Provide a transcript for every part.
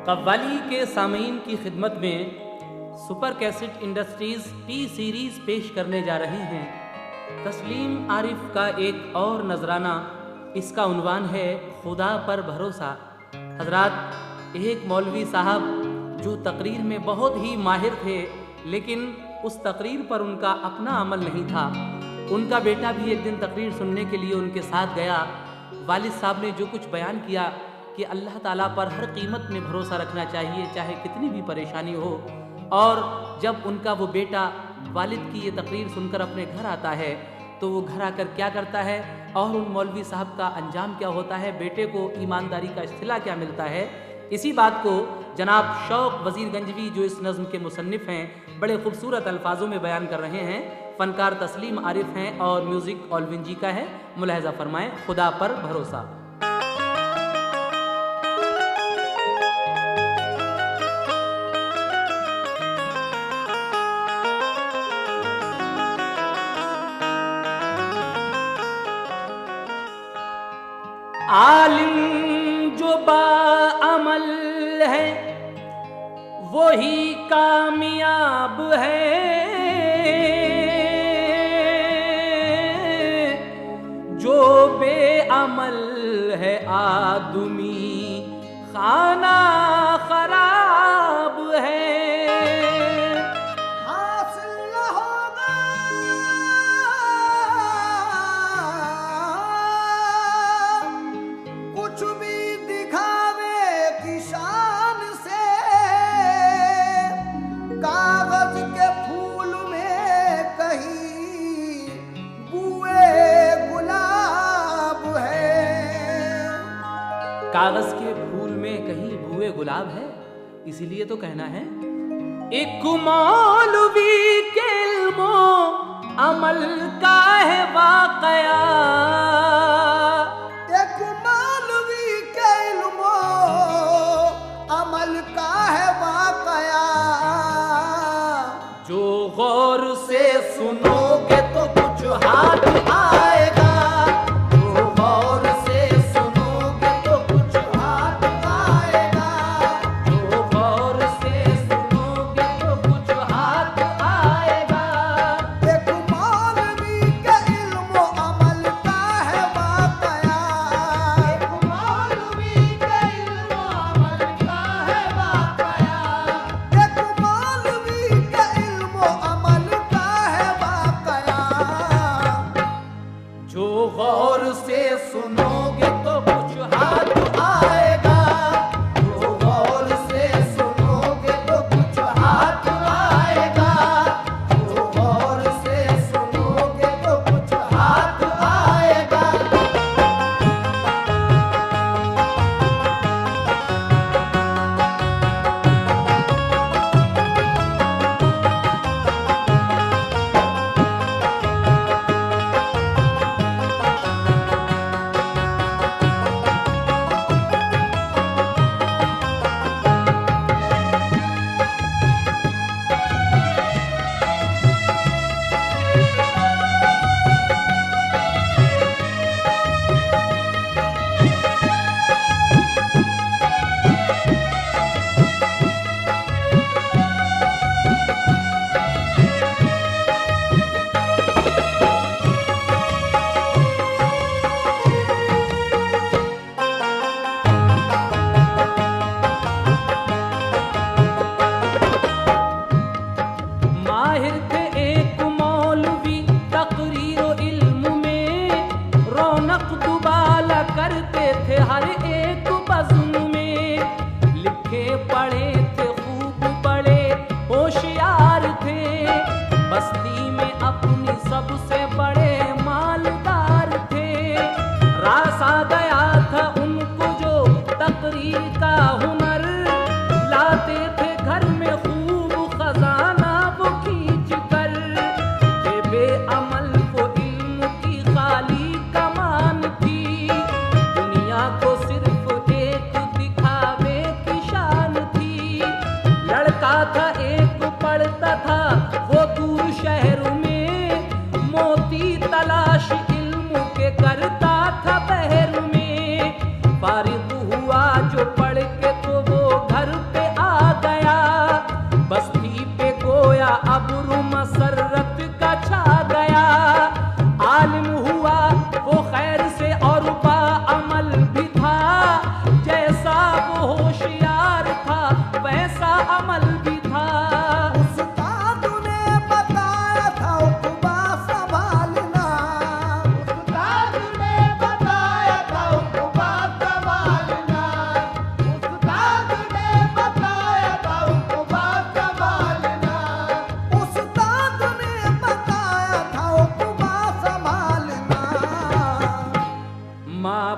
कव्वाली के सामीन की खिदमत में super cassette industries T series पेश करने जा रहे हैं तस्लीम आरिफ का एक और नजराना। इसका उन्वान है खुदा पर भरोसा। हजरात, एक मौलवी साहब जो तकरीर में बहुत ही माहिर थे, लेकिन उस तकरीर पर उनका अपना अमल नहीं था। उनका बेटा भी एक दिन तकरीर सुनने के लिए उनके साथ गया। वालिद साहब ने जो कुछ बयान किया कि अल्लाह ताला पर हर कीमत में भरोसा रखना चाहिए, चाहे कितनी भी परेशानी हो। और जब उनका वो बेटा वालिद की ये तकरीर सुनकर अपने घर आता है तो वो घर आकर क्या करता है और उन मौलवी साहब का अंजाम क्या होता है, बेटे को ईमानदारी का इस्तिला क्या मिलता है, इसी बात को जनाब शौक वजीर गंजवी जो इस नज़्म के मुसन्निफ हैं, बड़े खूबसूरत अल्फाजों में बयान कर रहे हैं। फ़नकार तस्लीम आरिफ हैं और म्यूज़िक ऑलविन जी का है। मुलाहजा फरमाएं, खुदा पर भरोसा। आलिम जो बाअमल है वही कामयाब है, जो बेअमल है आदमी खाना खराब है। कागज के फूल में कहीं बुए गुलाब है, इसीलिए तो कहना है एक मौलवी के इल्मो अमल का है वाकया, एक मौलवी के इल्मो अमल का है वाकया। जो गौर से सुनोगे तो कुछ हाथ आएगा, फारिग हुआ जो पढ़ के तो वो घर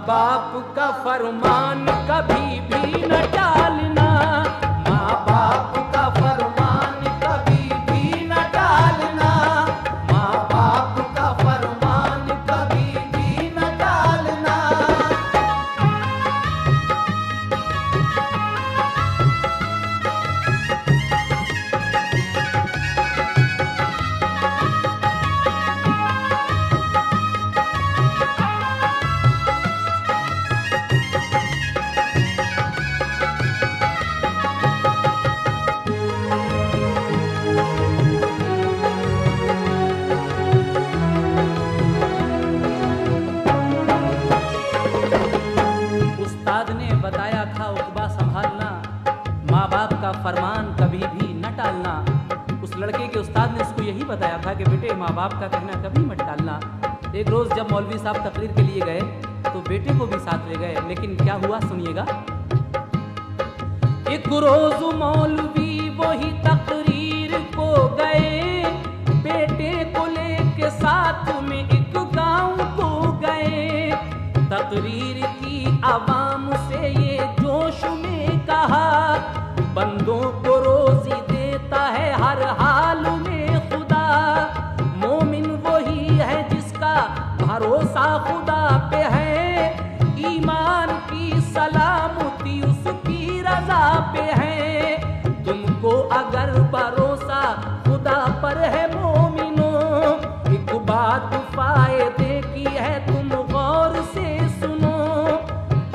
बाप का फरमान कभी भी न टालना, माँ बाप का फरमान कभी भी न टालना, माँ बाप का फरमान कभी भी न टालना। उस्ताद ने बताया था उकबा संभालना, माँ बाप का फरमान कभी भी न टालना। उस लड़के के उस्ताद ने उसको यही बताया था कि बेटे माँ बाप का कहना कभी मत टालना। एक रोज जब मौलवी साहब तकरीर के लिए गए तो बेटे को भी साथ ले गए, लेकिन क्या हुआ सुनिएगा। एक रोज मौलवी वही तकरीर को गए, बेटे को लेके साथ में एक गांव को गए। तकरीर की आवाम से ये जोश में कहा, बंदों को रोजी देता है हर हाल में खुदा। मोमिन वही है जिसका भरोसा खुदा पे है, ईमान की सलामती उसकी रजा पे है। तुमको अगर भरोसा खुदा पर है मोमिनो, एक बात फायदे की है तुम गौर से सुनो।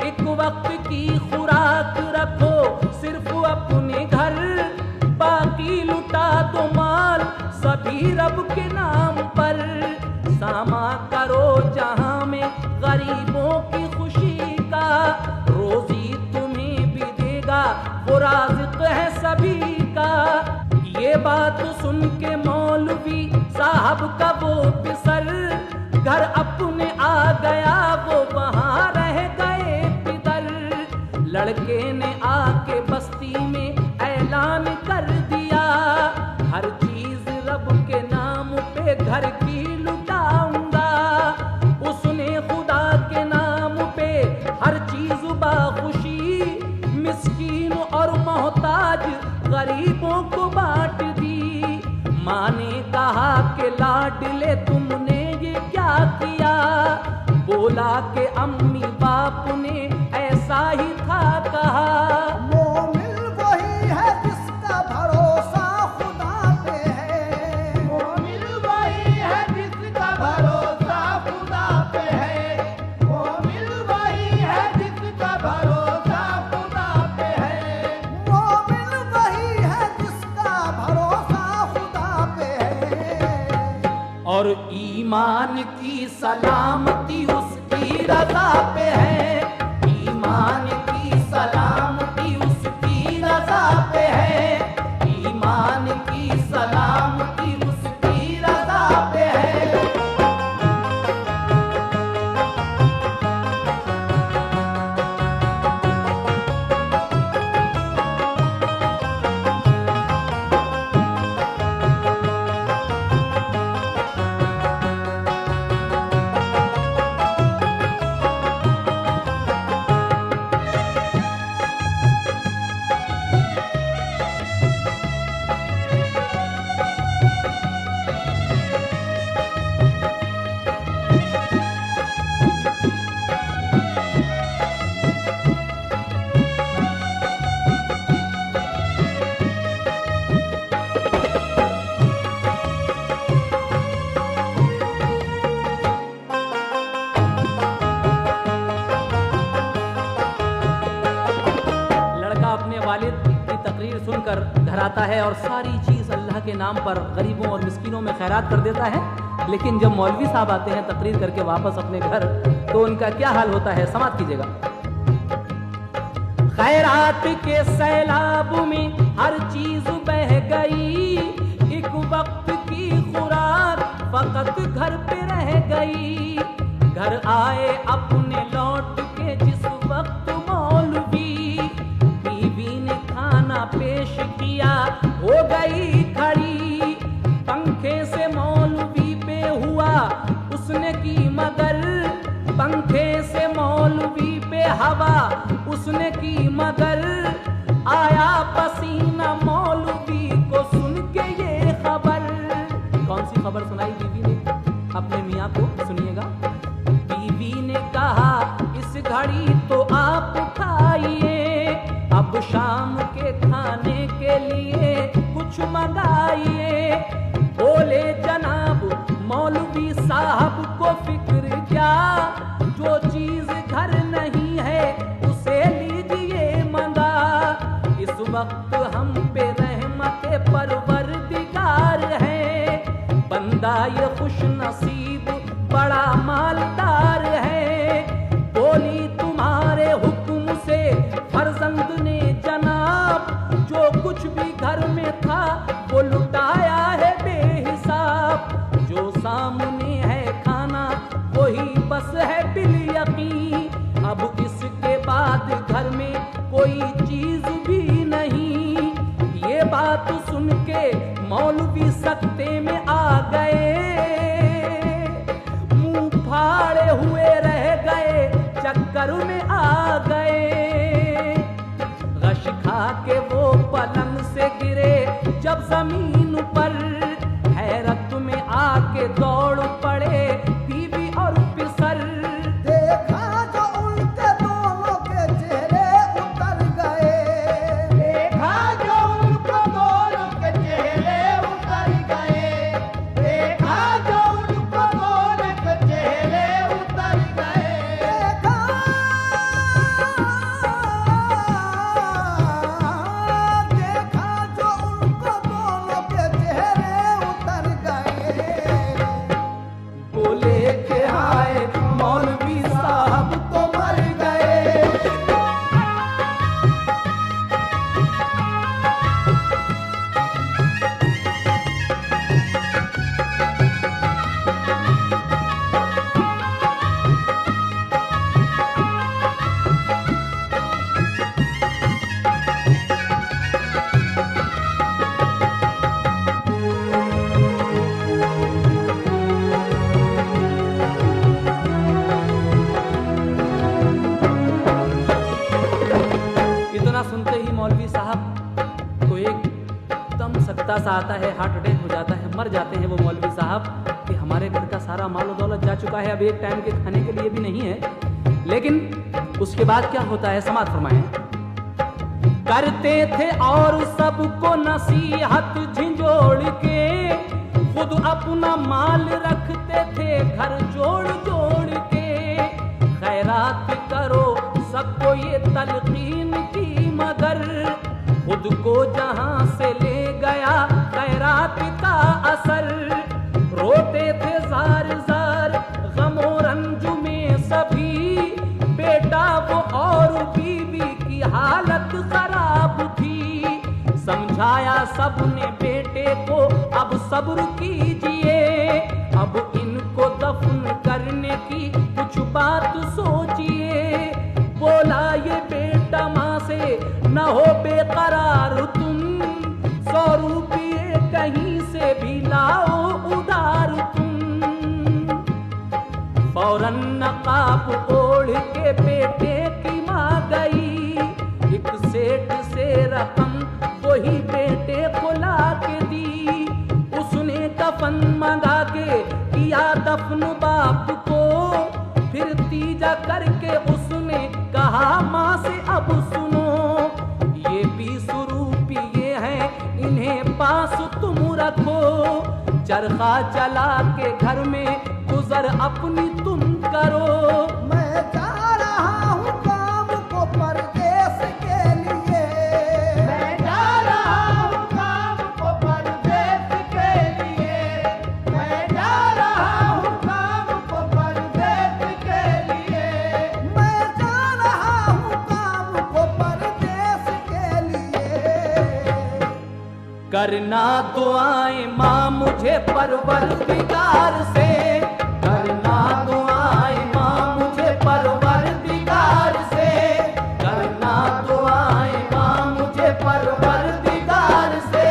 एक वक्त की खुराक रखो सिर्फ अपने घर, बाकी लुटा दो माल सभी रब के नाम पर। सामा करो जहां में गरीबों की खुशी का, रोजी तुम्हें भी देगा वो राज़िक है सभी का। ये बात सुन के मौलवी साहब का वो पिसर, घर अपने आ गया वो वहां रह गए पितर। लड़के ने आके बस्ती में ऐलान कर दिया, हर चीज रब के नाम पे घर की लुटाऊंगा। उसने खुदा के नाम पे हर चीज बाखुशी, मिस्कीन और मोहताज गरीबों को बांट दी। माँ ने कहा कि लाडले तुमने ये क्या किया, बोला कि अम्मी बाप ने ऐसा ही था कहा। मोमिन वही है जिसका भरोसा खुदा पे है, मोमिन वही है जिसका भरोसा खुदा पे है, मोमिन वही है जिसका भरोसा खुदा पे है, मोमिन वही है जिसका भरोसा खुदा पे है। और ईमान की सलामती उसकी रजा पे है, ईमान की सलामती उसकी रजा पे है, ईमान की सलामती उसकी रजा पे है। सुनकर घर आता है और सारी चीज़ अल्लाह के नाम पर गरीबों और मिस्किनों में खैरात कर देता है। लेकिन जब मौलवी साहब आते हैं तकरीर करके वापस अपने घर, तो उनका क्या हाल होता है, समाप्त कीजिएगा। खैरात के सैलाब में हर चीज बह गई, एक वक्त की खुराक फकत घर पे रह गई। घर आए अपने लौट के जिस वक्त मौलवी, बीवी ने खाना पेश किया हो गई खड़ी। पंखे से मौलवी पे हुआ उसने की मगर, पंखे से मौलवी हवा उसने की मगर आया पसीना मौलवी को सुन के ये खबर। कौन सी खबर सुनाई बीवी ने अपने मियाँ को? सुनिएगा। बीवी ने कहा इस घड़ी तो आप खाइए, अब शाम के खाने के लिए कुछ मंगाइए। बोले जनाब मौलवी साहब को फिक्र क्या, जो चीज घर नहीं है उसे लीजिए मंगा। इस वक्त हम पे रहमत परवरदिगार है, बंदा ये खुश नसीब बड़ा मालदार है। बोली तुम्हारे हुक्म से फर्जंद ने जनाब, जो कुछ भी घर में था वो लुटाया है बेहिसाब। जो सामने है खाना वही बस है बिल यकीन, अब इसके बाद घर में कोई चीज भी नहीं। ये बात सुन के मौलवी सकते में आ गए, मुंह फाड़े हुए रह गए, चक्कर में आ गए। गश खा के वो पलंग से गिरे जब जमीन पर, हैरत में आके दौड़ पड़े बीवी और पिसर। देखा जो उनके दोनों के चेहरे उतर गए, देखा जो उनको दोनों के चेहरे उतर गए, देखा जो उनको दोनों के चेहरे उतर गए। देखा जो उनको दोनों के चेहरे उतर गए। बोले के हाय मौलवी साहब तो मर गए। इतना सुनते ही मौलवी साहब को एकदम सकता सा आता है, हार्ट अटैक हो जाता है, मर जाते हैं वो मौलवी साहब कि हमारे घर का सारा माल और दौलत जा चुका है, अब एक टाइम के खाने के लिए भी नहीं है। लेकिन उसके बाद क्या होता है समाज फरमाएं। करते थे और सबको नसीहत झिंझोड़ के, खुद अपना माल रखते थे घर जोड़ जोड़ के। खैरात करो सबको ये तलकीन की मगर, खुद को जहां से ले गया खैरात का असर। रोते थे जार जार गमो रंज में सभी, बेटा वो और बीवी की हालत खराब थी। समझाया सबने बेटे को अब सब्र कीजिए, अब इनको दफन करने की कुछ बात सोचिए। बोला ये बेटा माँ से न हो बेकरार तुम, 100 रुपये कहीं से भी लाओ उधार तुम। फौरन नकाब ओढ़ के बेटे की माँ गई, एक सेठ से रकम वही बेटे को ला के दी। उसने कफन मंगा के किया दफन बाप को, फिर तीजा करके उसने कहा माँ से अब सुनो, ये 20 रुपये हैं इन्हें पास तुम रखो। चरखा चला के घर में गुजर अपनी तुम करो। मैं जा रहा हूँ काम को परदेश के लिए, मैं जा रहा हूँ काम को परदेश के लिए, मैं जा रहा हूँ काम को परदेश के लिए, मैं जा रहा हूँ काम को परदेश के लिए। करना दुआएं माँ मुझे परवरदिगार से, करना दुआएं माँ मुझे परवरदिगार से, करना दुआएं माँ मुझे परवरदिगार से।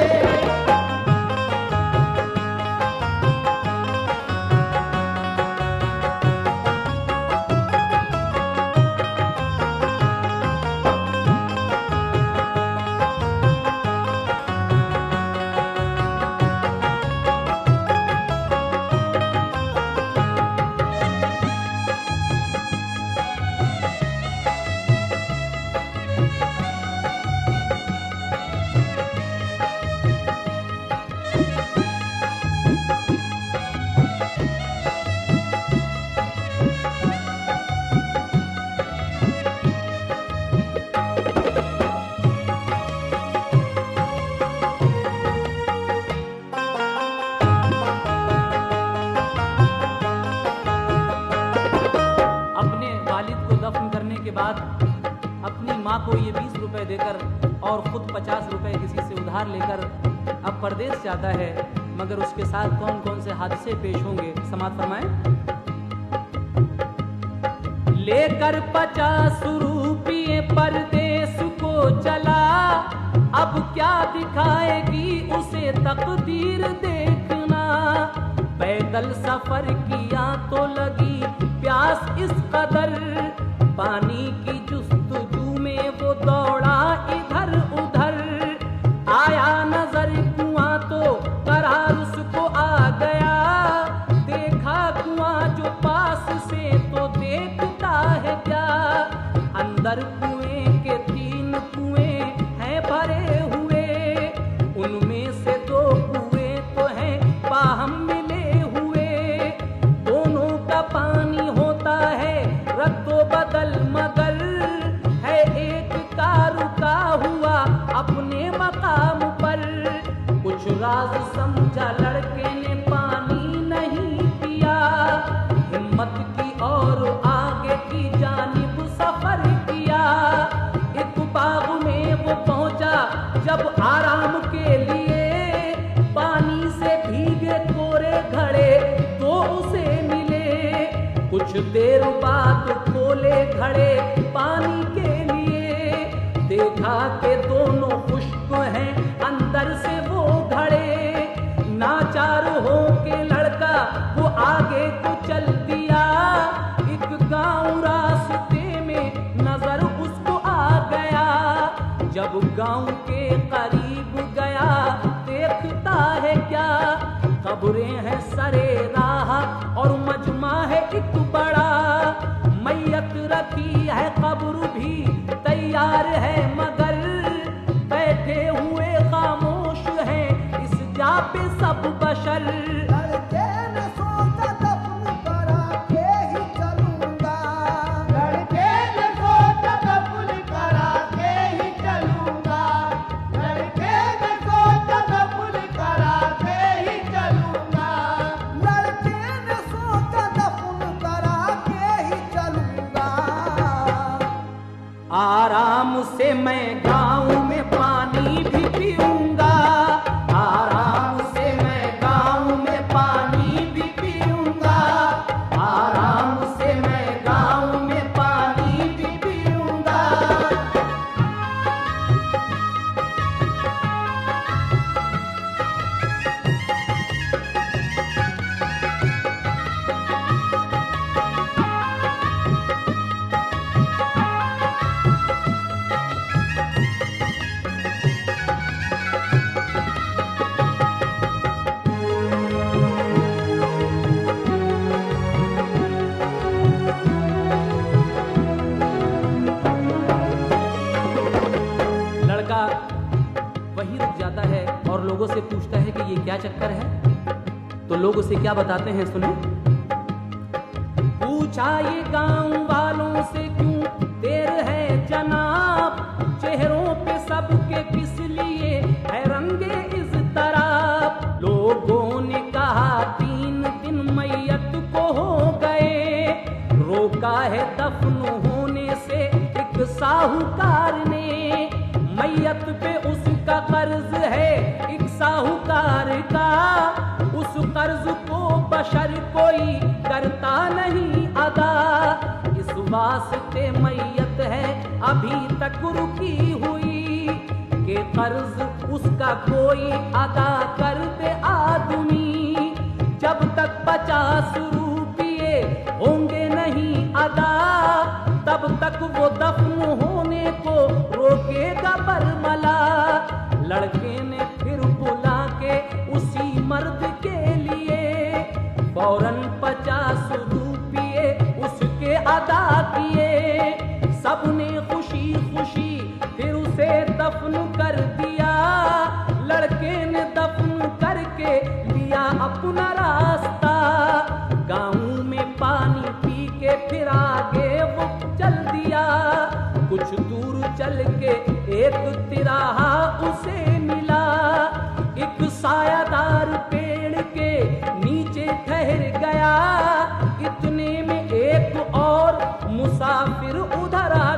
बाद अपनी माँ को ये 20 रुपए देकर और खुद 50 रुपए किसी से उधार लेकर अब परदेश जाता है, मगर उसके साथ कौन कौन से हादसे पेश होंगे, समाप्त फरमाएं। लेकर 50 रुपये परदेश को चला, अब क्या दिखाएगी उसे तकदीर देखना। पैदल सफर किया तो लगी प्यास इस कदर, पानी की जुस्तजू में वो दौड़ा इधर उधर। आया नजर कुआं तो करार उसको आ गया, देखा कुआं जो पास से तो देखता है क्या। अंदर कुएं के 3 कुएं हैं भरे हुए, उनमें से 2 कुएं तो हैं बाहम मिले हुए। दोनों का पानी होता है रद्दो बदल, मगर है एक का रुका हुआ अपने मकाम पर। कुछ राज समझा लड़के ने पानी नहीं पिया, हिम्मत की और आगे की जानिब सफर किया। एक बाग में वो पहुंचा जब आराम के लिए, पानी से भीगे कोरे घड़े तो उसे मिले। कुछ देर बाद खोले घड़े पानी के लिए, देखा के दोनों खुश्क हैं अंदर से वो घड़े। नाचार हो के लड़का वो आगे को चल दिया, एक गांव रास्ते में नजर उसको आ गया। जब गांव के करीब गया देखता है क्या, कब्रें हैं सरे राह और मजमा है एक बड़ा। मैयत रखी है कब्र भी तैयार है, मगर बैठे हुए खामोश हैं इस जा पे सब बशर। लड़के ने सोचा दफन करा के ही चलूंगा, लड़के ने सोचा दफन करा के ही चलूंगा, लड़के ने सोचा दफन करा के ही चलूंगा, लड़के ने सोचा दफन करा के ही चलूंगा। आराम से मैं गाँव में पानी भी पीऊंगा, आराम से मैं गाँव में पानी भी पीऊंगा, आराम से मैं गाँव में पानी भी पीऊंगा। लड़का वहीं रुक जाता है और लोगों से पूछता है कि ये क्या चक्कर है। तो लोग उसे क्या बताते हैं, सुने। पूछा ये गांव वालों से क्यों देर है जनाब, चेहरों पे सबके किस लिए है रंगे इस तरह। लोगों ने कहा 3 दिन मैयत को हो गए, रोका है दफन होने से एक साहूकार ने। मैयत पे उसका कर्ज है एक साहूकार का, उस कर्ज को बशर कोई करता नहीं अदा। इस वास्ते मैयत है अभी तक रुकी हुई, के कर्ज उसका कोई अदा कर दे आदमी। जब तक 50 रुपये होंगे नहीं अदा, तब तक वो दफन होने को रोकेगा बरमला। लड़के ने फिर बुला के उसी मर्द के लिए फौरन 50 रुपये उसके अदा किए। सबने खुशी खुशी फिर उसे दफन कर दिया। लड़के ने दफन करके लिया अपना रास्ता, गाँव में पानी पी के फिर आगे वो चल दिया। कुछ दूर चल के एक तिराहा उसे मिला, एक सायादार पेड़ के नीचे ठहर गया। इतने में एक और मुसाफिर उधर आ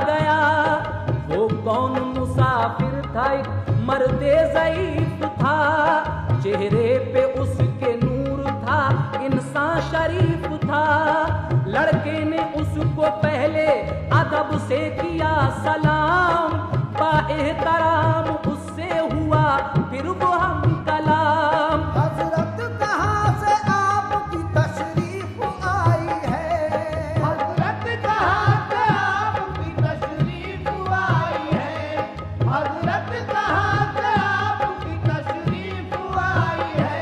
चेहरे पे उसके नूर था, इंसान शरीफ था। लड़के ने उसको पहले अदब से किया सलाम, बाएहतराम उससे हुआ फिर वो हम कलाम। हजरत कहाँ से आपकी तशरीफ आई है, हजरत कहाँ से आपकी तशरीफ आई है, हजरत कहाँ से आपकी तशरीफ आई है,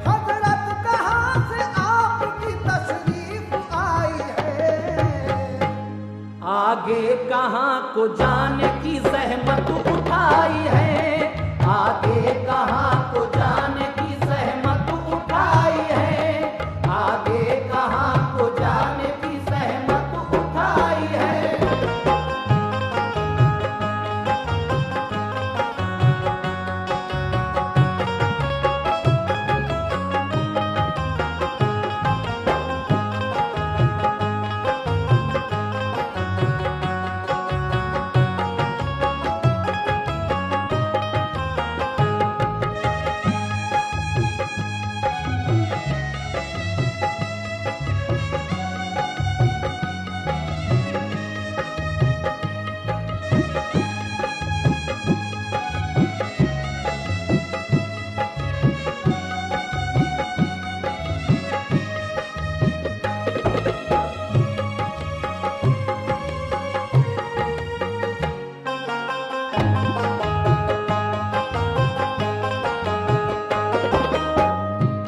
हजरत कहाँ से आपकी तशरीफ आई है। आगे कहाँ को जाने की जहमत उठाई है, आगे कहाँ को जाने की जहमत उठाई है, आगे कहाँ को जाने की जहमत उठाई है।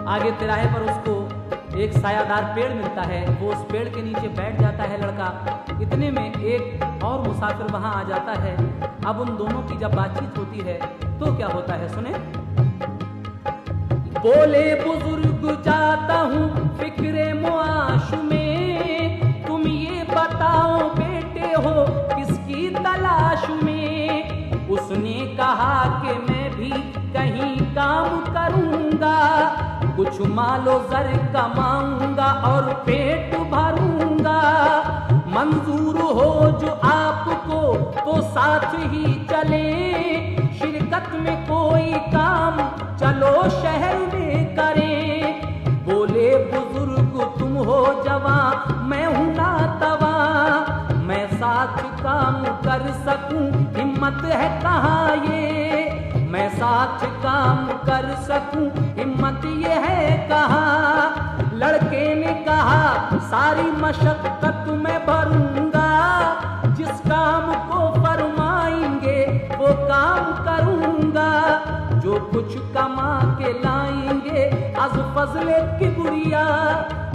आगे तिराहे पर उसको एक सायादार पेड़ मिलता है, वो उस पेड़ के नीचे बैठ जाता है लड़का। इतने में एक और मुसाफिर वहां आ जाता है। अब उन दोनों की जब बातचीत होती है तो क्या होता है सुने। बोले बुजुर्ग जाता हूँ फिक्रे मुआश में, तुम ये बताओ बेटे हो किसकी तलाश में। उसने कहा कि मैं भी कहीं काम करूंगा, कुछ मालो जर कमाऊंगा और पेट भरूंगा। मंजूर हो जो आपको तो साथ ही चले, शिरकत में कोई काम चलो शहर में करें। बोले बुजुर्ग तुम हो जवां मैं हूं नातवा, मैं साथ काम कर सकूं हिम्मत है कहाँ ये, मैं साथ काम कर सकूं हिम्मत ये है कहाँ। लड़के ने कहा सारी मशक्कत मैं भरूंगा, जिस काम को फरमाएंगे वो काम करूंगा। जो कुछ कमा के लाएंगे अज फजले की गुड़िया,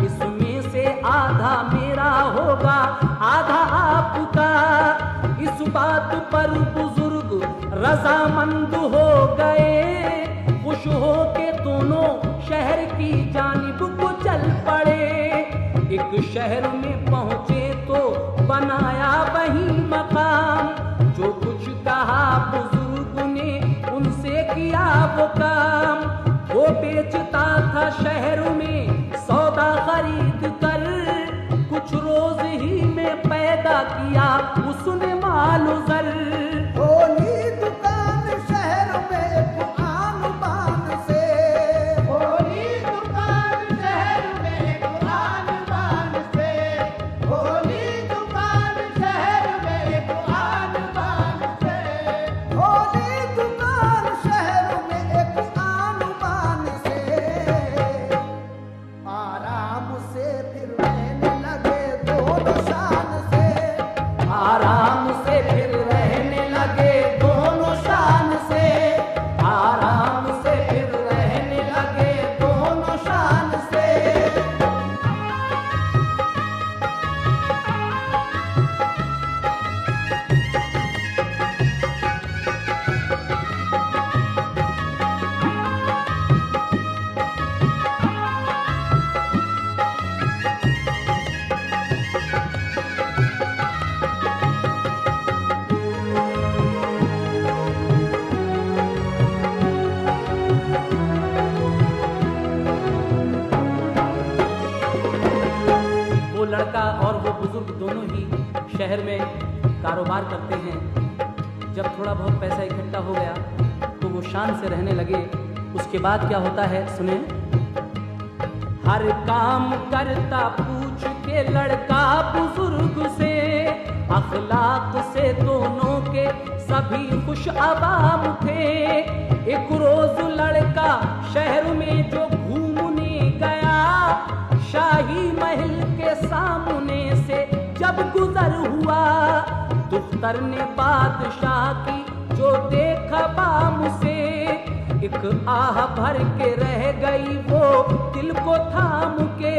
इसमें से आधा मेरा होगा आधा आपका। इस बात पर बुजुर्ग रजामंद हो गए, खुश हो के दोनों शहर की जानिब को चल पड़े। एक शहर में पहुंचे तो बनाया वही मकाम, जो कुछ कहा बुजुर्ग ने उनसे किया वो काम। वो बेचता था शहर में सौदा खरीद कर, कुछ रोज ही में पैदा किया उसने मालो जर। खोली दुकान शहर में आन बान से, खोली दुकान शहर में आन बान से, खोली दुकान शहर में आन बान से, खोली दुकान शहर में एक आन बान से। आराम से फिर रहने लगे दोनों शान से, आराम से फिर रहने लगे दोनों शान से, आराम से फिर रहने लगे दोनों शान से। वो लड़का और वो बुजुर्ग दोनों ही शहर में कारोबार करते हैं। जब थोड़ा बहुत पैसा इकट्ठा हो गया तो वो शान से रहने लगे। उसके बाद क्या होता है सुने। हर काम करता पूछ के लड़का बुजुर्ग से, अखलाक से दोनों के सभी खुश अवाम थे। एक रोज लड़का शहर में जो घूमने गया, शाही महल के सामने से जब गुजर हुआ, दुख्तर ने बादशाह की जो देखा बाम से, एक आह भर के रह गई वो दिल को थाम के।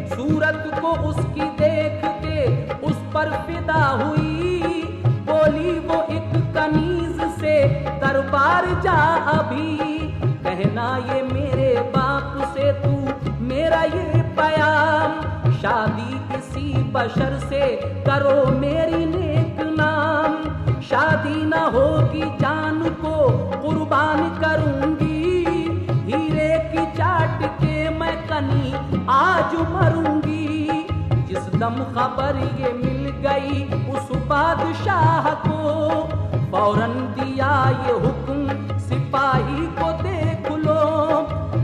सूरत को उसकी देख के उस पर फिदा हुई, बोली वो एक कनीज से दरबार जा अभी, कहना ये मेरे बाप से तू मेरा ये पयाम, शादी किसी बशर से करो मेरी नेक नाम। शादी न होगी जान को कुर्बान करूंगी, हीरे की चाट के मैं कनी आज मरूंगी। जिस दम खबर ये मिल गई उस बादशाह को, फौरन दिया ये हुक्म सिपाही को देख लो,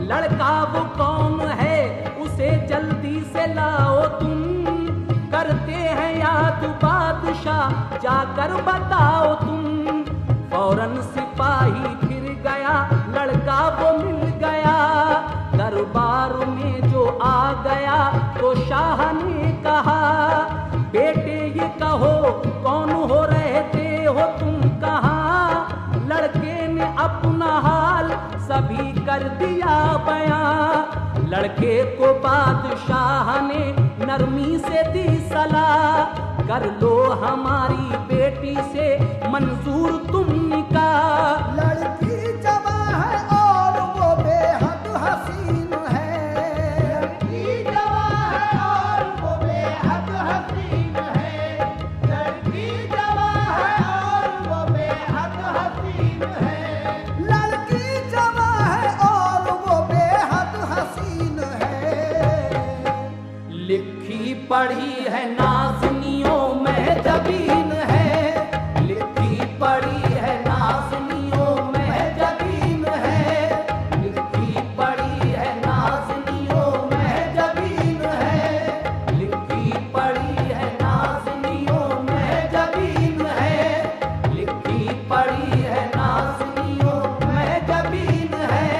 लड़का वो कौन है उसे जल्दी से लाओ तुम, करते हैं याद बादशाह जाकर बताओ तुम। फौरन सिपाही फिर गया, लड़का वो मिल गया, दरबार में जो आ गया तो शाह ने कहा, बेटे ये कहो कौन हो रहते हो तुम कहाँ। लड़के ने अपना हाल सभी कर दिया बयां, लड़के को बादशाह ने नरमी से दी सलाह, कर लो हमारी बेटी से मंजूर तुम निकाह। लड़की जवां है और वो बेहद हसीन है, लड़की जवां है और वो बेहद हसीन है, लड़की जवां है और वो बेहद हसीन है, लड़की जवां है और वो बेहद हसीन है। लिखी पढ़ी है नाज़नियों में जबीन है, लिखी पढ़ी है नाज़नियों में जबीन है, लिखी पढ़ी है नाज़नियों में जबीन है, लिखी पढ़ी है नाज़नियों में जबीन है, लिखी पढ़ी है नाज़नियों में जबीन है,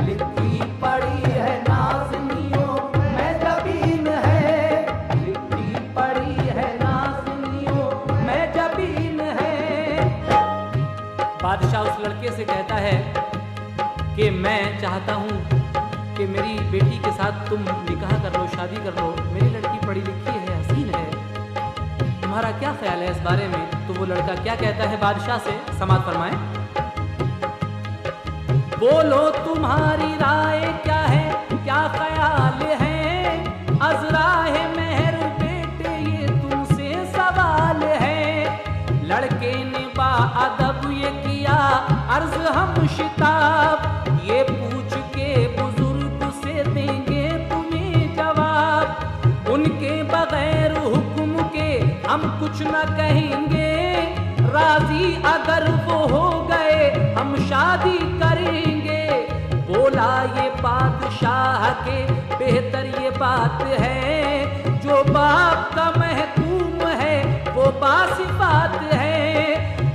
लिखी पढ़ी है नाज़नियों में जबीन है, लिखी पढ़ी है नाज़नियों में जबीन है। बादशाह उस लड़के से कहता है कि मैं चाहता हूँ कि मेरी बेटी के साथ तुम निकाह कर लो, शादी कर लो, मेरी लड़की पढ़ी लिखी है, हसीन है, तुम्हारा क्या ख्याल है इस बारे में। तो वो लड़का क्या कहता है बादशाह से, समात फरमाएं। बोलो तुम्हारी राय क्या है, क्या ख्याल है, अज़राए मेहर बेटे ये तुमसे सवाल है। लड़के ने बाअदब ये किया अर्ज हम शिताब, ये पूछ के बुजुर्ग से देंगे तुम्हें जवाब, उनके बगैर हुक्म के हम कुछ न कहेंगे, राजी अगर वो हो गए हम शादी करेंगे। बोला ये बादशाह के बेहतर ये बात है, जो बाप का महकूम है वो बासिफात है।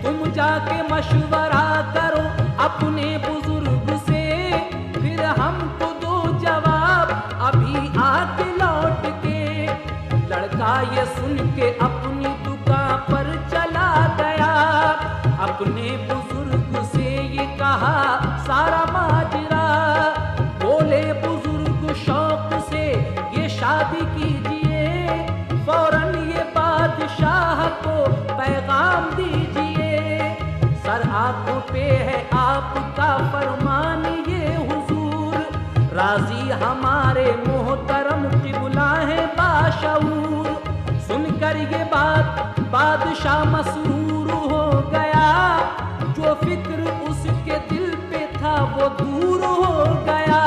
तुम जाके मशवरा करो अपने बुजुर्ग से, फिर हमको दो जवाब अभी आके लौट के। लड़का ये सुन के अपनी दुकान पर चला गया, अपने बुजुर्ग से ये कहा सारा माजरा। बोले बुजुर्ग शौक से ये शादी कीजिए, फौरन ये बादशाह को पैगाम दीजिए। सर आंखों पे है आपका फरमान ये हुजूर, राजी हमारे मोहतरम किबला है बाशऊर। सुनकर ये बात बादशाह मसरूर हो गया, जो फिक्र उसके दिल पे था वो दूर हो गया।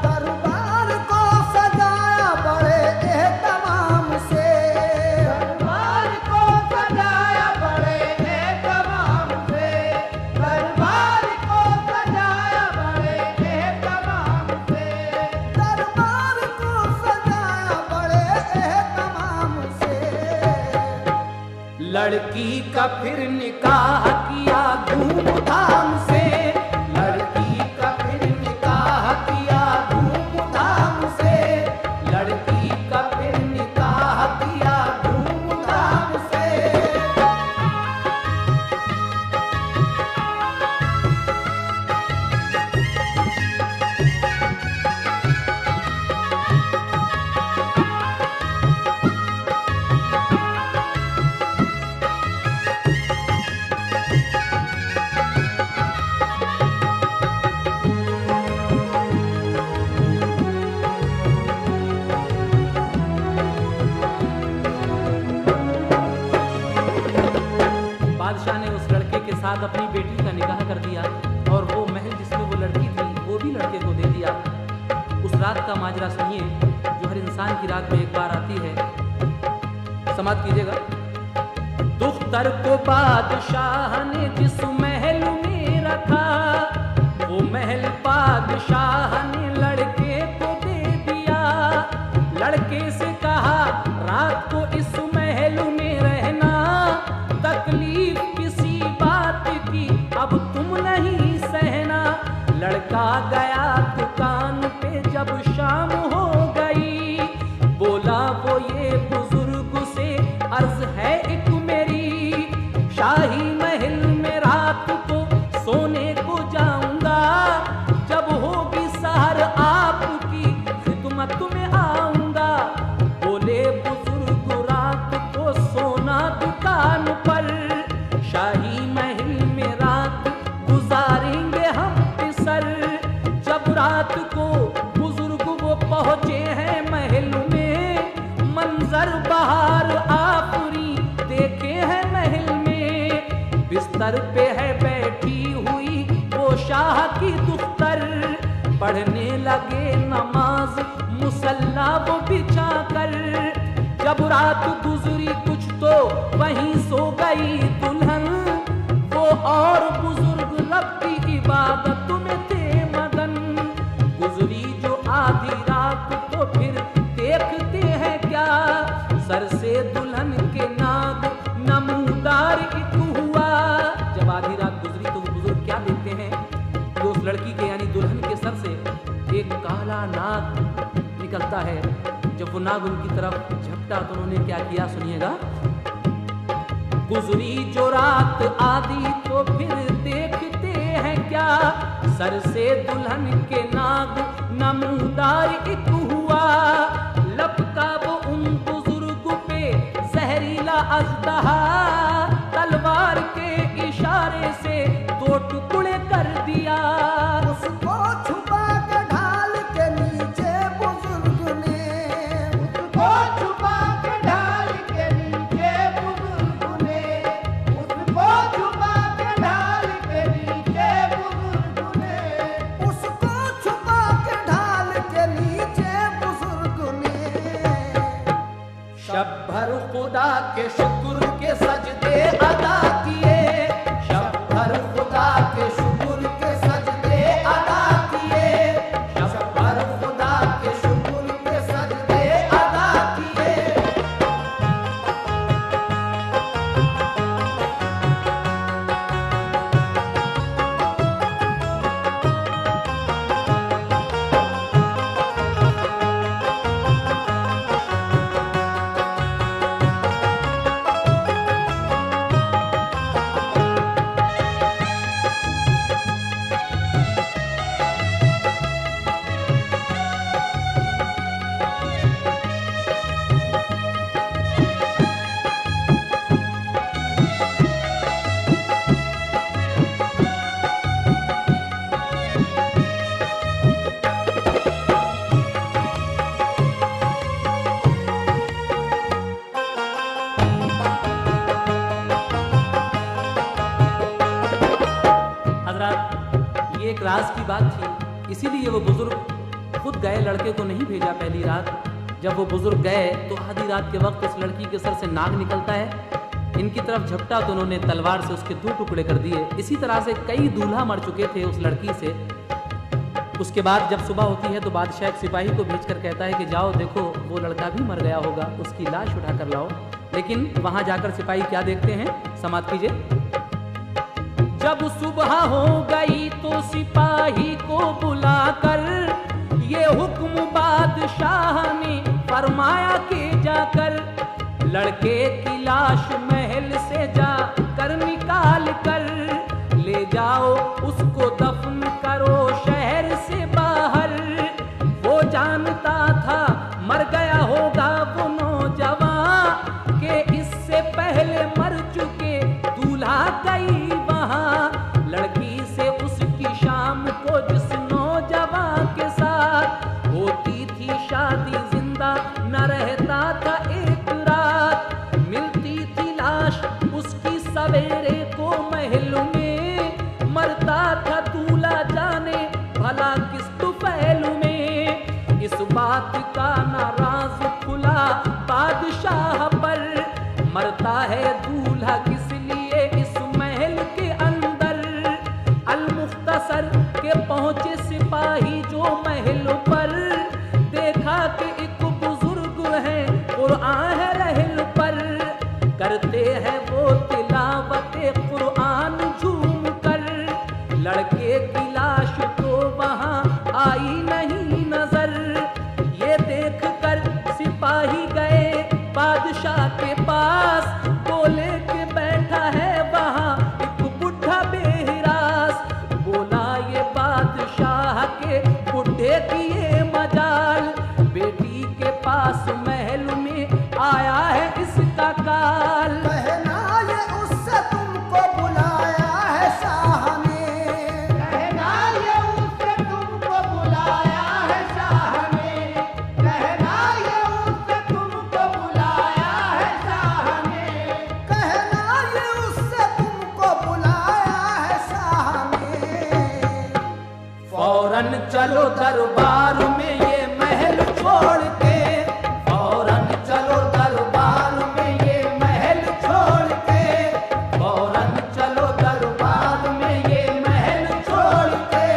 दरबार को सजाया बड़े एहतमाम से, दरबार को सजाया बड़े एहतमाम से, दरबार को सजाया बड़े लड़की का फिर निकाह किया धूमधाम से, लड़की का फिर निकाह किया धूमधाम से, लड़की का फिर निकाह किया धूमधाम से। बादशाह ने उस लड़के के साथ अपनी बेटी का निकाह कर दिया और वो महल जिसमें वो लड़की थी वो भी लड़के को दे दिया। उस रात का माजरा सुनिए जो हर इंसान की रात में एक बार आती है। समाप्त कीजिएगा। दुख्तर को बादशाह ने जिस महल में रखा, वो महल बादशाह ने लड़के को दे दिया। लड़के से कहा रात को इस महल में रहना, तकलीफ किसी बात की अब तुम नहीं सहना। लड़का गया दुकान पे जब शाम हो गई, बोला वो ये बुजुर्ग से अर्ज है एक मेरी, शाही महल में रात को सोने को जाऊंगा, जब होगी सहर आपकी खिदमत में आऊंगा। बोले बुजुर्ग रात को सोना दुकान पर, शाही महल में रात गुजारेंगे हम सर। जब रात को बुजुर्ग वो पहुंचे हैं महल में, मंजर बहार आफरी देखे हैं महल में। बिस्तर पे है बैठी हुई वो शाह की दुख्तर, पढ़ने लगे नमाज मुसल्ला वो बिछा कर। जब रात गुजरी कुछ तो वहीं सो गई दुल्हन, वो और बुजुर्ग रब की इबादत में थे मगन। गुजरी जो आधी रात तो फिर देखते हैं क्या, सर से दुल्हन के नाग नमूदार एक हुआ। जब आधी रात गुजरी तो वो बुजुर्ग क्या देखते हैं कि उस लड़की के यानी दुल्हन के सर से एक काला नाग निकलता है। जब वो नाग उनकी तरफ झपटा तो उन्होंने क्या किया सुनिएगा। गुजरी जो रात आधी तो फिर देखते हैं क्या, सर से दुल्हन के नाग नमूदार एक हुआ। लपका वो उन बुजुर्ग पे जहरीला अजदहा, तलवार के इशारे से दो टुकड़े कर दिया। उसको छुपा के ढाल के नीचे बुजुर्ग ने, उसको छुपा के ढाल के नीचे बुजुर्ग ने, उसको छुपा के ढाल के नीचे बुजुर्ग ने, उसको छुपा के ढाल के नीचे बुजुर्ग ने। शब भर खुदा के शुक्र के सजदे अदा किए, शब भर खुदा के शुक्र के सजदे अदा किए, शब भर खुदा के शुक्र के सजदे अदा किए। एक राज की बात थी, इसीलिए वो बुजुर्ग खुद गए, लड़के को नहीं भेजा पहली रात। जब वो बुजुर्ग गए तो आधी रात के वक्त उस लड़की के सर से नाग निकलता है। इनकी तरफ झपटा तो उन्होंने तलवार से उसके 2 टुकड़े कर दिए। इसी तरह से कई दूल्हा मर चुके थे उस लड़की से। उसके बाद जब सुबह होती है तो बादशाह एक सिपाही को भेजकर कहता है कि जाओ देखो वो लड़का भी मर गया होगा, उसकी लाश उठा कर लाओ। लेकिन वहां जाकर सिपाही क्या देखते हैं, समाप्त कीजिए। जब सुबह हो गई तो सिपाही को बुलाकर ये हुक्म बादशाह ने फरमाया कि जाकर लड़के की लाश महल से जाकर निकाल कर ले जाओ, उसको दफन करो शहर से बाहर। वो जानता था मर गया होगा वो नौजवान के इससे पहले मर चुके दूल्हा गई वहां। लड़की से उसकी शाम को जिस नौजवान के साथ होती थी शादी, जिंदा न रहता था एक रात। मिलती थी लाश उसकी सवेरे को महल में, मरता था दूल्हा जाने भला किस तुफैल में। इस बात का नाराज खुला बादशाह पर, मरता है दूल्हा किस लिए इस महल के अंदर। अल-मुख्तसर के पहुंचे सिपाही जो महल पर, देखा कि एक बुजुर्ग है कुरान है रहल पर। करते हैं वो तिलावते कुरान झूम कर, लड़के की लाश तो वहां आई नहीं नजर। ये देख कर सिपाही गए बादशाह के पास, बोले कि बैठा है वहां एक बुढ़ा बेहिरास। बोला ये बादशाह के बुढ़े की ये मजाल, बेटी के पास महल में आया है इसका काल। कहना ये उससे तुमको बुलाया है शाह ने, कहना ये उससे तुमको बुलाया है शाह ने, कहना ये उससे तुमको बुलाया है शाह ने, कहना ये उससे तुमको बुलाया है शाह ने। फौरन चलो दरबार में ये महल छोड़ के, फौरन चलो दरबार में ये महल छोड़ के, फौरन चलो दरबार में ये महल छोड़ के।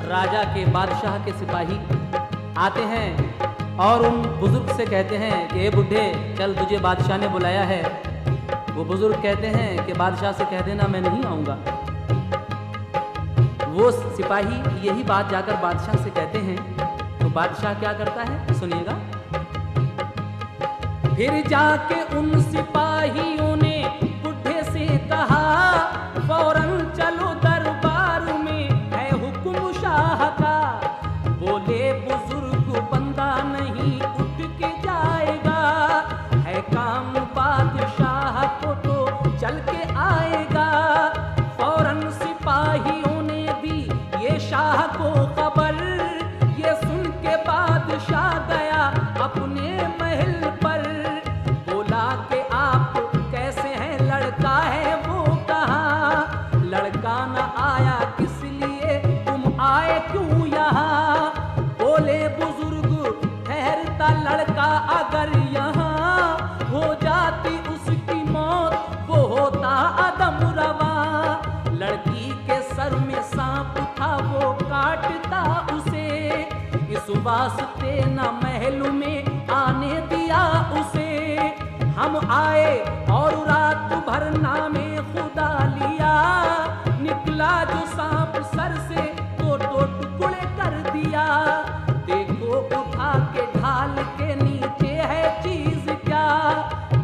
राजा के बादशाह के सिपाही आते हैं और उन बुजुर्ग से कहते हैं कि ए बुढ़े चल तुझे बादशाह ने बुलाया है। वो बुजुर्ग कहते हैं कि बादशाह से कह देना मैं नहीं आऊँगा। वो सिपाही यही बात जाकर बादशाह से कहते हैं तो बादशाह क्या करता है सुनिएगा। फिर जाके उन सिपाहियों ने बुढ़े से कहा फौरन चलो दरबार में है हुक्म शाह का। बोले बुजुर्ग बंदा नहीं उठ के जाएगा, है काम बादशाह को तो चल के आएगा। फौरन सिपाहियों ने दी ये शाह को खबर, ये सुन के बादशाह गया अपने महल पर। बोला कि आप कैसे हैं, लड़का है वो कहाँ, लड़का न आया किस लिए, तुम आए क्यों यहाँ। बोले बुजुर्ग ठहरता लड़का अगर यहाँ, हो जाती उसकी मौत वो होता अदम रवा। लड़की के सर में सांप था वो काटता उसे, इस वास्ते न महल में आने दिया उसे। हम आए और रात भर नामे खुदा लिया, निकला जो सांप सर से तो टुकड़े कर दिया। देखो उठा के ढाल के नीचे है चीज क्या,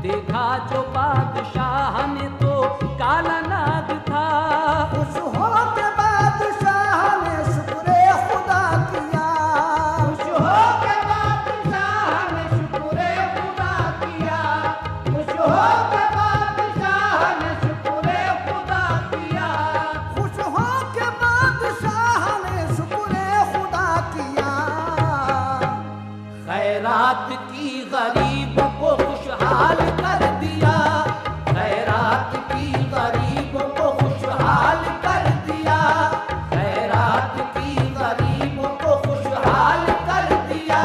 देखा जो बादशाह ने तो काला नाग था। खुश हो के बादशाह ने शुक्र खुदा किया, खुश हो के बादशाह ने शुक्र खुदा किया, खुश हो के बादशाह ने शुक्र खुदा किया, खुश हो के बादशाह ने शुक्र खुदा किया। खैरात की गरीब को खुश खुशहाल कर दिया, खैरात की गरीबों को खुशहाल कर दिया, खैरात की गरीबों को खुशहाल कर दिया।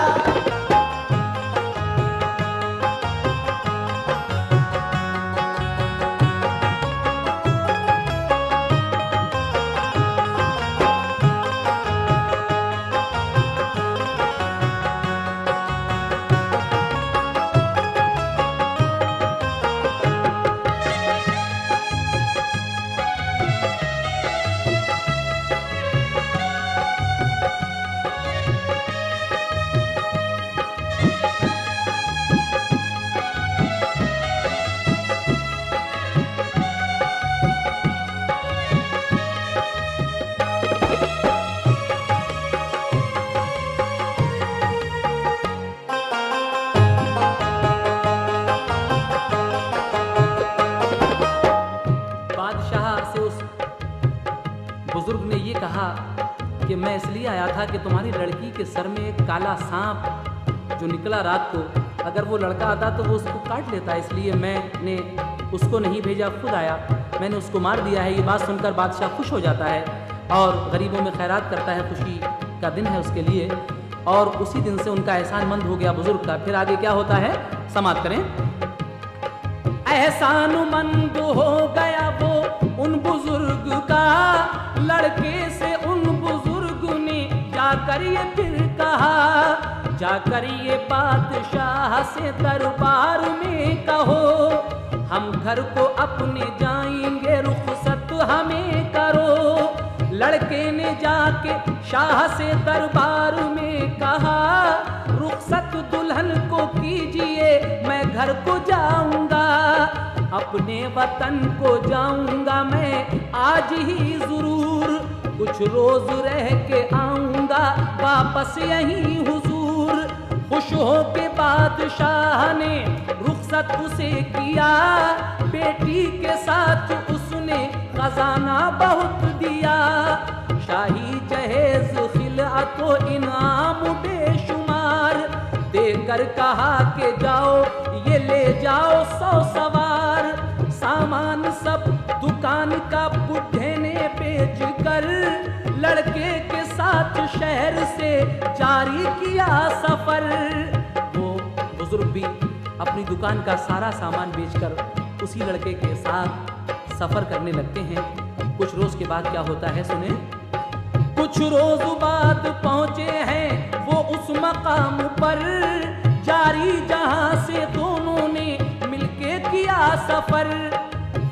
बादशाह से उस बुजुर्ग ने ये कहा कि मैं इसलिए आया था कि तुम्हारी लड़की के सर में एक काला सांप जो निकला रात को, अगर वो लड़का आता तो वो उसको काट लेता, इसलिए मैंने उसको नहीं भेजा, खुद आया, मैंने उसको मार दिया है। ये बात सुनकर बादशाह खुश हो जाता है और गरीबों में खैरात करता है, खुशी का दिन है उसके लिए, और उसी दिन से उनका एहसानमंद हो गया बुजुर्ग का। फिर आगे क्या होता है, समाप्त करें। एहसानमंद हो गया वो उन बुजुर्ग का, लड़के से उन बुजुर्ग ने जाकर ये फिर कहा, जाकर ये बादशाह से दरबार में कहो, हम घर को अपने जाएंगे, रुखसत हमें करो। लड़के ने जाके शाह से दरबार में कहा, रुखसत दुल्हन को कीजिए, मैं घर को जाऊंगा, अपने वतन को जाऊंगा मैं आज ही जरूर, कुछ रोज रह के आऊंगा वापस यहीं हुजूर। खुश हो के बादशाह ने रुखसत उसे किया, बेटी के साथ उसने खजाना बहुत दिया, शाही जहेज खिलअत तो इनाम बेशुमार, देकर कहा के जाओ ये ले जाओ 100 सवार, सामान सब दुकान का बुढ़े ने बेच कर, लड़के के साथ शहर से जारी किया सफर। वो बुजुर्ग भी अपनी दुकान का सारा सामान बेचकर उसी लड़के के साथ सफर करने लगते हैं। कुछ रोज के बाद क्या होता है सुने। कुछ रोज बाद पहुंचे हैं वो उस मकाम पर, जारी जहां से दोनों ने मिलके किया सफर,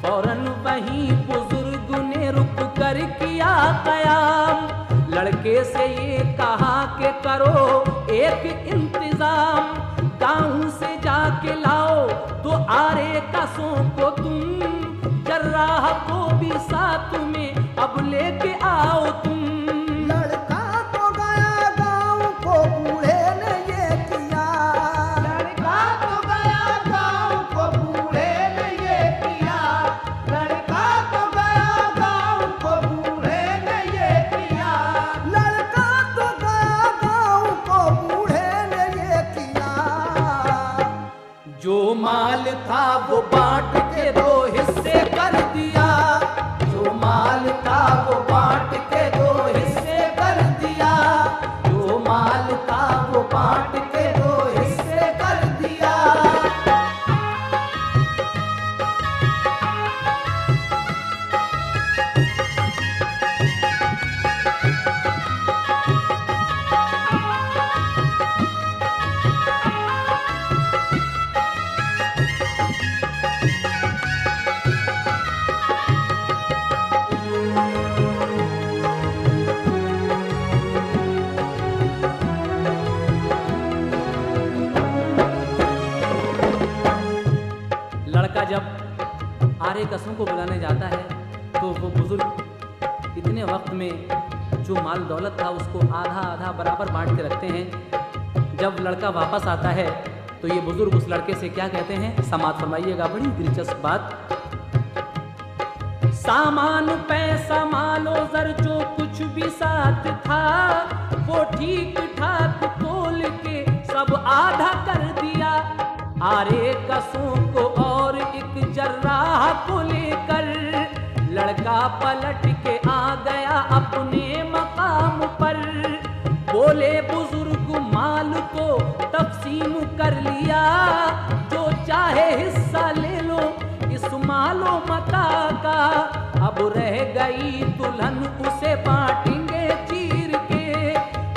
फौरन वहीं बुजुर्ग ने रुक कर किया कयाम, लड़के से ये कहा कि करो एक इंतजाम, गांव से जाके लाओ तो आरे कसों को तुम, जर्राह को भी साथ में अब लेके आओ तुम। लड़का तो गया गांव को बूढ़े ने ये किया, लड़का तो गया गांव को बूढ़े ने ये किया, लड़का तो गया गांव को बूढ़े ने ये किया, लड़का तो गया गांव को बूढ़े ने ये किया, जो माल था वो बांट के 2 हिस्से कर दिया, जो माल था वो बांट के 2 हिस्से कर दिया, जो माल था वो बांट के 2 हिस्से कर दिया। लड़का जब आरे कसों को बुलाने जाता है तो वो बुजुर्ग इतने वक्त में जो माल दौलत था उसको आधा आधा बराबर बांट के रखते हैं। जब लड़का वापस आता है तो ये बुजुर्ग उस लड़के से क्या कहते हैं, समाप्त फरमाइएगा, बड़ी दिलचस्प बात। सामान पैसा मालो जर जो कुछ भी साथ था, वो ठीक ठाक तोल के सब आधा कर दिया, आरे कसों को लेकर। लड़का पलट के आ गया अपने मकाम पर। बोले बुजुर्ग माल को तकसीम कर लिया, जो चाहे हिस्सा ले लो इस मालो मता का। अब रह गई दुल्हन उसे बांटेंगे चीर के,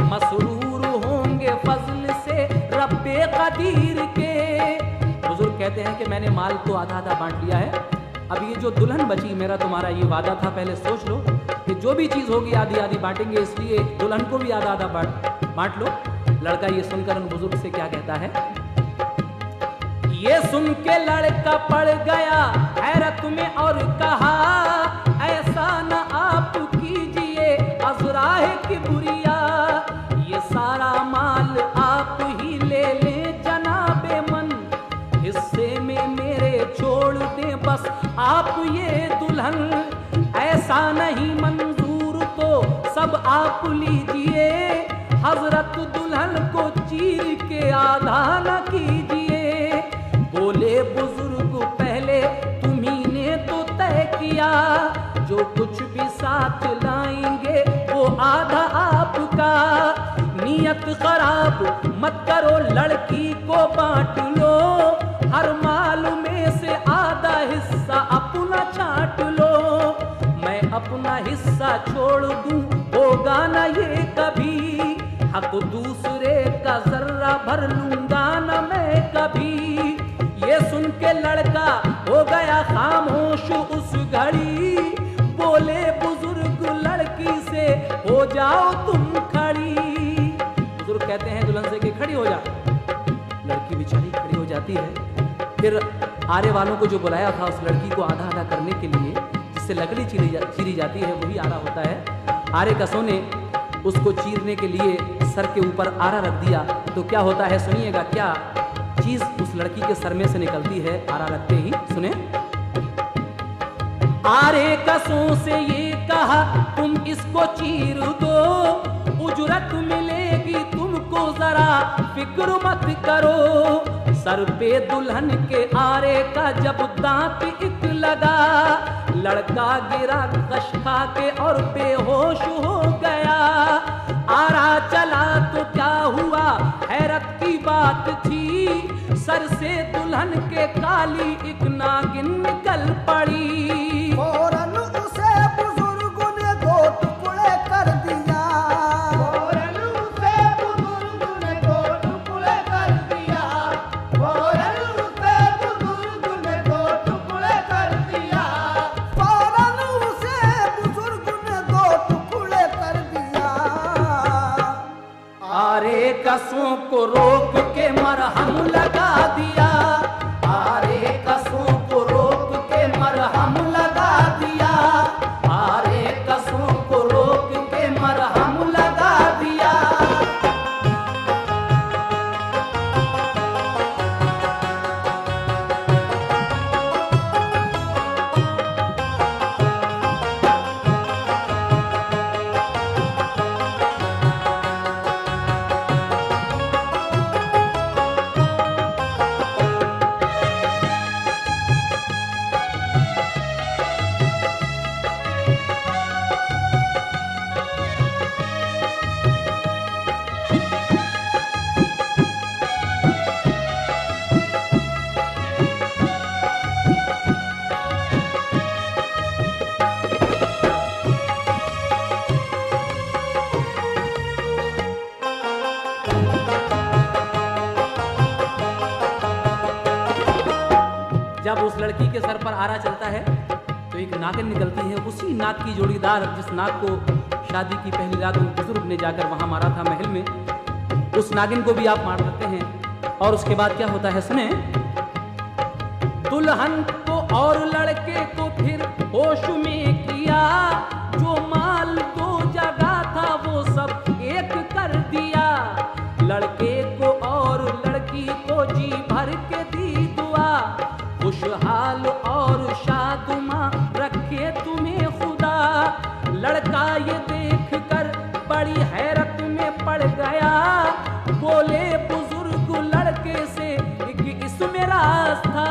मसरूर होंगे फजल से रब्बे कदीर के। बुजुर्ग कहते हैं कि मैंने माल तो आधा आधा बांट लिया है, अब ये जो दुल्हन बची मेरा तुम्हारा ये वादा था, पहले सोच लो कि जो भी चीज होगी आधी आधी बांटेंगे, इसलिए दुल्हन को भी आधा आधा बांट लो। लड़का ये सुनकर उन बुजुर्ग से क्या कहता है, ये सुन के लड़का पड़ गया हैरत में और कहा, ऐसा न आप कीजिए अज़राह किबरिया, ये सारा माल आप ही ले लें जनाबे मन, हिस्से में मेरे छोड़ दें बस आप ये दुल्हन। ऐसा नहीं मंजूर तो सब आप लीजिए, हजरत दुल्हन को चीर के आधा न कीजिए। बोले बुजुर्ग पहले तुम्ही ने तो तय किया, जो कुछ भी साथ लाएंगे वो आधा आपका। नियत खराब मत करो लड़की को बांट लो, हर माल में से आधा हिस्सा अपना छांट लो। मैं अपना हिस्सा छोड़ दूं होगा ना ये कभी, हक दूसरे का जर्रा भर लूंगा ना मैं कभी। ये सुन के लड़का हो गया खामोश उस घड़ी, बोले बुजुर्ग लड़की से हो जाओ तुम खड़ी। बुजुर्ग कहते हैं दुल्हन से कि खड़ी हो जा। लड़की बेचारी खड़ी हो जाती है। फिर आरे वालों को जो बुलाया था उस लड़की को आधा आधा करने के लिए, जिससे लकड़ी चीरी जाती है वही आरा होता है। आरे कसों ने उसको चीरने के लिए सर के ऊपर आरा रख दिया, तो क्या होता है सुनिएगा, क्या चीज उस लड़की के सर में से निकलती है आरा रखते ही। सुने, आरे कसों से ये कहा तुम इसको चीर दो, उजरत मिलेगी तुमको जरा फिक्र मत करो। सर पे दुल्हन के आरे का जब दांत एक लगा, लड़का गिरा कश खा के और बेहोश हो गया। आरा चला तो क्या हुआ हैरत की बात थी, सर से दुल्हन के काली एक नागिन निकल पड़ी। फौरन उसे बुजुर्ग ने दो टुकड़े कर दिया, फौरन उसे बुजुर्ग ने दो टुकड़े कर दिया, फौरन उसे बुजुर्ग ने दो टुकड़े कर दिया, फौरन उसे बुजुर्ग ने दो टुकड़े कर दिया। आरे कसों को रोक के मरहम लगा दिया, आरे कसों को रोक के मरहम लगा दिया, आरे कसों को रोक के मरहम लगा दिया। जब उस लड़की के सर पर आरा चलता है तो एक नागिन निकलती है, उसी नाग की जोड़ीदार जिस नाग को शादी की पहली रात उन बुजुर्ग ने जाकर वहां मारा था महल में, उस नागिन को भी आप मार देते हैं। और उसके बाद क्या होता है सुने, दुल्हन को और लड़के को फिर होश में किया, जो माल दो जगह था वो सब एक कर दिया। लड़के को और लड़की को जी भर के दी दुआ, खुशहाल और शादुमा रखे तुम्हें खुदा। लड़का ये देख कर बड़ी हैरत में पड़ गया, बोले बुजुर्ग लड़के से कि इसमें राज था।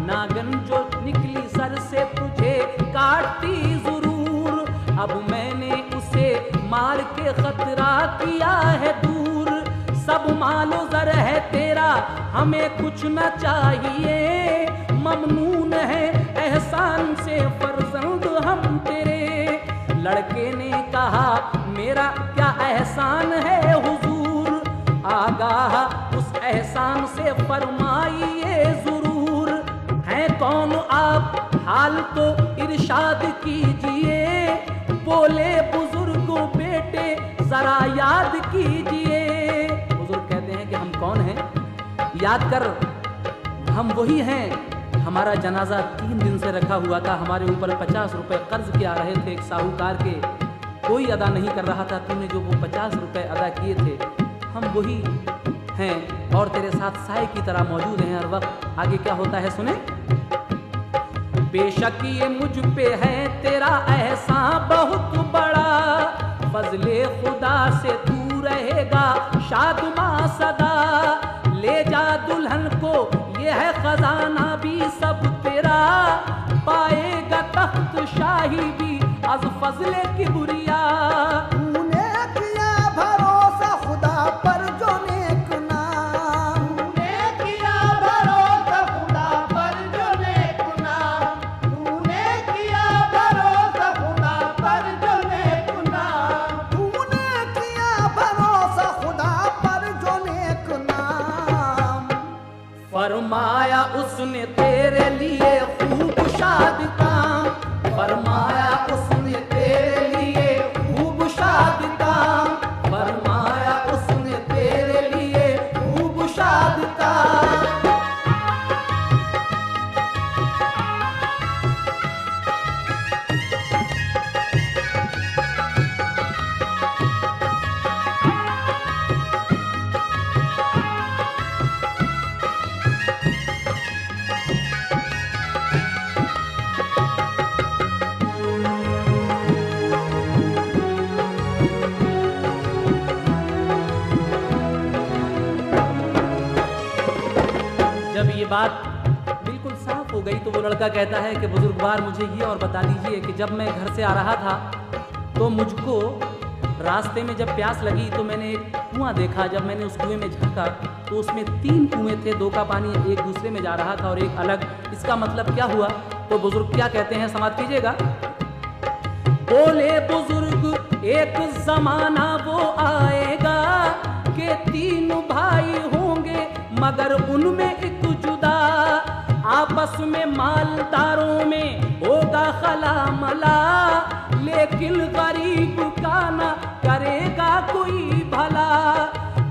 नागन जो निकली सर से खतरा किया है दूर। सब मालो जर है तेरा, हमें कुछ न चाहिए। ममनून है एहसान से फर्जंद हम तेरे। लड़के ने कहा मेरा क्या एहसान है हुजूर। आगाह उस एहसान से फरमाइए जरूर। हैं कौन आप, हाल तो इरशाद कीजिए। बोले बुजुर्गों बेटे जरा याद कीजिए। बुजुर्ग कहते हैं कि हम कौन हैं, याद कर। हम वही हैं, हमारा जनाजा 3 दिन से रखा हुआ था। हमारे ऊपर 50 रुपए कर्ज के आ रहे थे एक साहूकार के, कोई अदा नहीं कर रहा था। तूने जो वो 50 रुपए अदा किए थे, हम वही हैं और तेरे साथ साए की तरह मौजूद हैं हर वक्त। आगे क्या होता है सुने। बेशक ये मुझ पे है तेरा एहसान बहुत बड़ा। फजले खुदा से तू रहेगा शादमा सदा। ले जा दुल्हन को ये है खजाना भी सब तेरा। पाएगा तख्त शाही भी अज फजले की बुरिया। तूने किया भरोसा खुदा पर जो नेक नाम। तूने किया भरोसा खुदा पर जो नेक नाम। तूने किया भरोसा खुदा पर जो नेक नाम। तूने किया भरोसा खुदा पर जो नेक नाम। फरमाया उसने तेरे लिए खूब शाद काम। फरमाया उसने तेरे लिए खूब शाद काम। फरमाया उसने तेरे लिए खूब शाद काम। जब ये बात बिल्कुल साफ हो गई तो वो लड़का कहता है कि बुजुर्गवार मुझे ये और बता दीजिए कि जब मैं घर से आ रहा था तो मुझको रास्ते में जब प्यास लगी तो मैंने एक कुआं देखा। जब मैंने उस कुएं में झांका तो उसमें 3 कुएं थे, 2 का पानी एक दूसरे में जा रहा था और एक अलग। इसका मतलब क्या हुआ? तो बुजुर्ग क्या कहते हैं, समाप्त कीजिएगा। बोले बुजुर्ग एक जमाना वो आएगा कि 3 भाई होंगे मगर उनमें एक जुदा। आपस में मालदारों में होगा खला मला। लेकिन गरीब का ना करेगा कोई भला।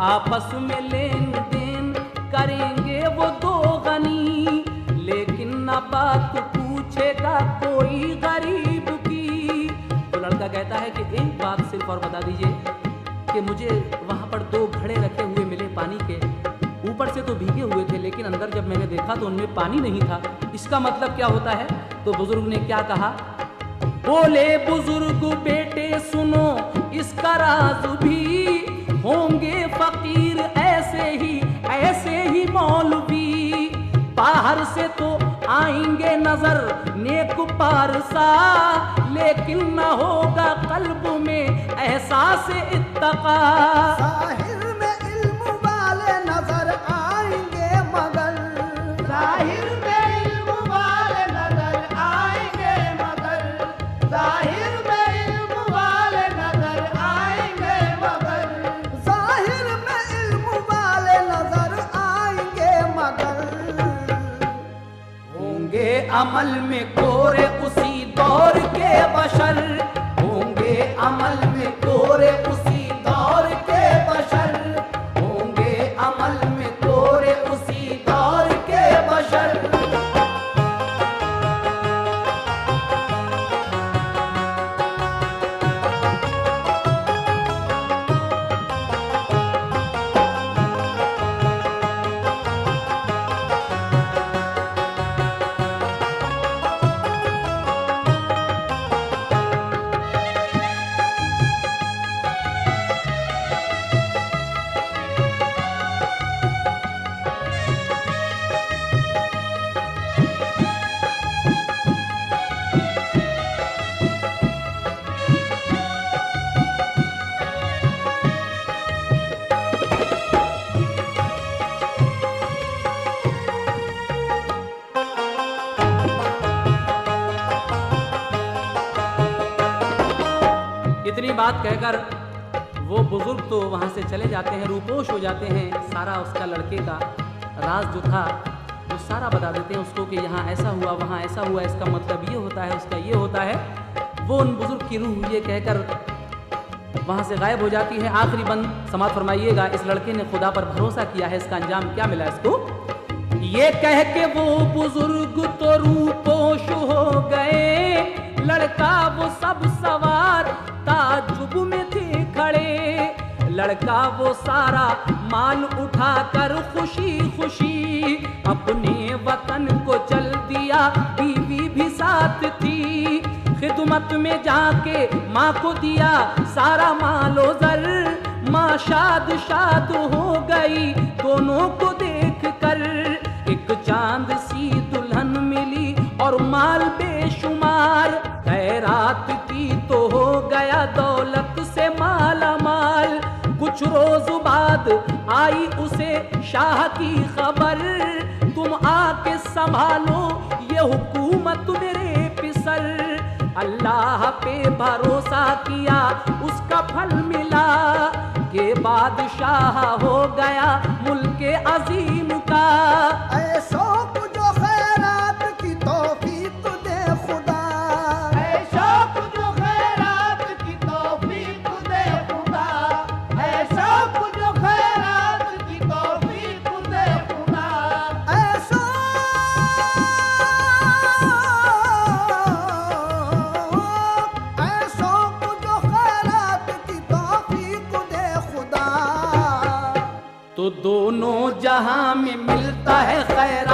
आपस में लेन देन करेंगे वो 2 गनी। लेकिन ना बात पूछेगा कोई गरीब की। तो लड़का कहता है कि एक बात सिर्फ और बता दीजिए कि मुझे वहां पर 2 घड़े रखे हुए मिले पानी के। ऊपर से तो भीगे हुए थे लेकिन अंदर जब मैंने देखा तो उनमें पानी नहीं था। इसका मतलब क्या होता है? तो बुजुर्ग ने क्या कहा? बोले बुजुर्ग बेटे सुनो इसका राज भी। होंगे फकीर ऐसे ही मौलवी। बाहर से तो आएंगे नजर नेक पारसा। लेकिन न होगा कल्ब में एहसास इत्तका। जाहिर में इल्म वाले नजर आएंगे मगर। जाहिर में इल्म वाले नजर आएंगे मगर। जाहिर में इल्म वाले नजर आएंगे मगर। जाहिर में इल्म वाले नजर आएंगे मगर। होंगे अमल में कोरे उसी दौर के बशर। होंगे अमल में कोरे उसी दौर के बशर। होंगे अमल में कोरे उसी दौर के बशर। बात कहकर वो बुजुर्ग तो वहाँ से चले जाते हैं, रूपोश हो जाते हैं। सारा उसका लड़के का राज जो था वो सारा बता देते हैं उसको कि यहाँ ऐसा हुआ, वहाँ ऐसा हुआ, इसका मतलब ये होता है, उसका ये होता है। वो उन बुजुर्ग की रूह ये कहकर वहाँ से गायब हो जाती है। आखिरी बंद समाप्त फरमाइएगा। इस लड़के ने खुदा पर भरोसा किया है, इसका अंजाम क्या मिला इसको? ये कह के वो बुजुर्ग तो रूपोश हो गए, लड़का वो सब सवार ताजुब में थे खड़े। लड़का वो सारा माल उठाकर खुशी खुशी अपने वतन को चल दिया, बीवी भी साथ थी। खिदमत में जाके माँ को दिया सारा मालो जर, माँ शाद शाद हो गई दोनों को देख कर। एक चांद सी दुल्हन मिली और माल बेशुमार, खैरात की तो हो गया दौलत से माला माल। कुछ रोज बाद आई उसे शाह की खबर, तुम आके संभालो ये हुकूमत मेरे पिसर। अल्लाह पे भरोसा किया उसका फल मिला, के बादशाह हो गया मुल्के अजीम का। ऐसो जो खैरात की तौफीक दे खुदा, ऐसा कुछ खैरात की तौफीक दे खुदा, ऐसा कुछ खैरात की तौफीक दे खुदा। ऐसो जो खैरात की तौफीक दे खुदा। तो दोनों जहां में मिलता है खैर